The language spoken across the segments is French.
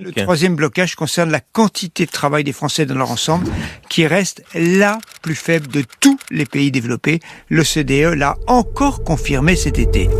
Le troisième blocage concerne la quantité de travail des Français dans leur ensemble, qui reste la plus faible de tous les pays développés. L'OCDE l'a encore confirmé cet été.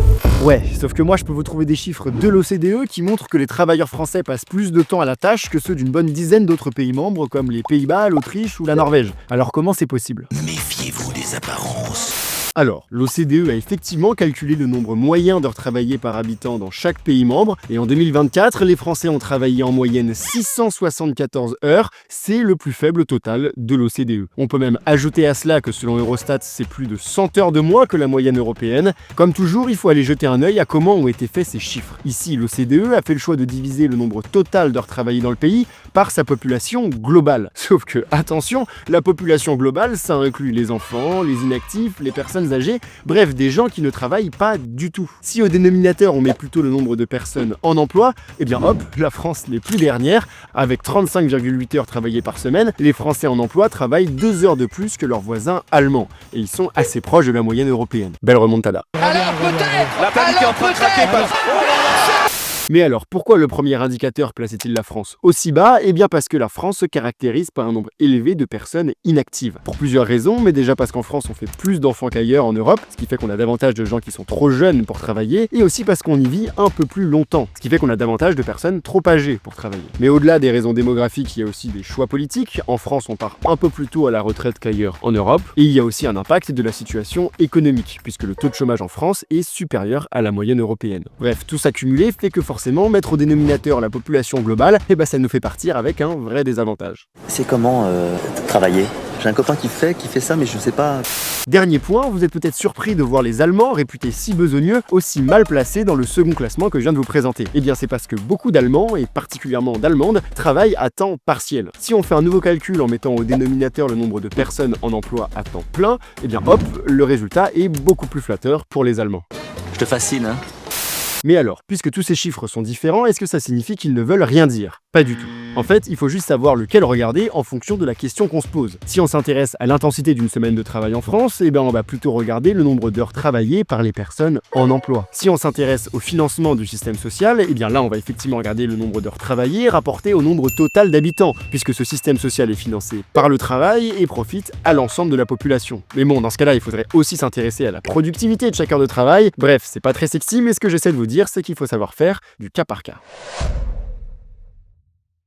Ouais, sauf que moi je peux vous trouver des chiffres de l'OCDE qui montrent que les travailleurs français passent plus de temps à la tâche que ceux d'une bonne dizaine d'autres pays membres comme les Pays-Bas, l'Autriche ou la Norvège. Alors comment c'est possible ? Méfiez-vous des apparences. Alors, l'OCDE a effectivement calculé le nombre moyen d'heures travaillées par habitant dans chaque pays membre, et en 2024, les Français ont travaillé en moyenne 674 heures, c'est le plus faible total de l'OCDE. On peut même ajouter à cela que selon Eurostat, c'est plus de 100 heures de moins que la moyenne européenne. Comme toujours, il faut aller jeter un œil à comment ont été faits ces chiffres. Ici, l'OCDE a fait le choix de diviser le nombre total d'heures travaillées dans le pays par sa population globale. Sauf que, attention, la population globale, ça inclut les enfants, les inactifs, les personnes âgées, bref, des gens qui ne travaillent pas du tout. Si au dénominateur on met plutôt le nombre de personnes en emploi, eh bien hop, la France n'est plus dernière. Avec 35,8 heures travaillées par semaine, les Français en emploi travaillent 2 heures de plus que leurs voisins allemands. Et ils sont assez proches de la moyenne européenne. Belle remontada. Alors peut-être La panique est en train de craquer. Mais alors, pourquoi le premier indicateur plaçait-il la France aussi bas ? Eh bien parce que la France se caractérise par un nombre élevé de personnes inactives. Pour plusieurs raisons, mais déjà parce qu'en France on fait plus d'enfants qu'ailleurs en Europe, ce qui fait qu'on a davantage de gens qui sont trop jeunes pour travailler, et aussi parce qu'on y vit un peu plus longtemps, ce qui fait qu'on a davantage de personnes trop âgées pour travailler. Mais au-delà des raisons démographiques, il y a aussi des choix politiques. En France, on part un peu plus tôt à la retraite qu'ailleurs en Europe, et il y a aussi un impact de la situation économique, puisque le taux de chômage en France est supérieur à la moyenne européenne. Bref, tout ça cumulé fait que forcément, mettre au dénominateur la population globale, eh ben ça nous fait partir avec un vrai désavantage. C'est comment travailler ? J'ai un copain qui fait ça, mais je sais pas. Dernier point, vous êtes peut-être surpris de voir les Allemands, réputés si besogneux, aussi mal placés dans le second classement que je viens de vous présenter. Eh bien c'est parce que beaucoup d'Allemands, et particulièrement d'Allemandes, travaillent à temps partiel. Si on fait un nouveau calcul en mettant au dénominateur le nombre de personnes en emploi à temps plein, eh bien hop, le résultat est beaucoup plus flatteur pour les Allemands. Je te fascine, hein ? Mais alors, puisque tous ces chiffres sont différents, est-ce que ça signifie qu'ils ne veulent rien dire ? Pas du tout. En fait, il faut juste savoir lequel regarder en fonction de la question qu'on se pose. Si on s'intéresse à l'intensité d'une semaine de travail en France, eh ben on va plutôt regarder le nombre d'heures travaillées par les personnes en emploi. Si on s'intéresse au financement du système social, eh bien là on va effectivement regarder le nombre d'heures travaillées rapporté au nombre total d'habitants, puisque ce système social est financé par le travail et profite à l'ensemble de la population. Mais bon, dans ce cas-là, il faudrait aussi s'intéresser à la productivité de chaque heure de travail. Bref, c'est pas très sexy, mais ce que j'essaie de vous dire, c'est qu'il faut savoir faire du cas par cas.